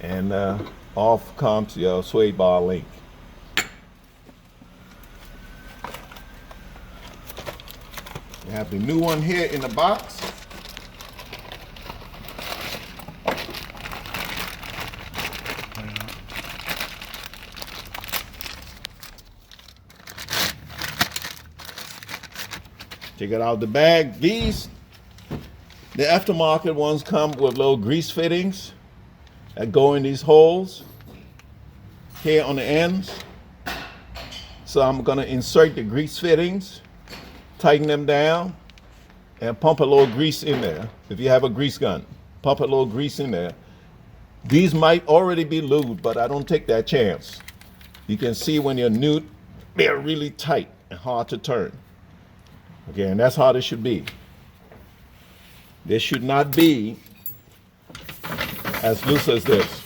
And off comes your sway bar link. You have the new one here in the box. Take it out of the bag. These, the aftermarket ones, come with little grease fittings that go in these holes here on the ends. So I'm gonna insert the grease fittings, tighten them down, and pump a little grease in there. If you have a grease gun, pump a little grease in there. These might already be lubed, but I don't take that chance. You can see when you're new, they're really tight and hard to turn. Okay, and that's how they should be. They should not be as loose as this.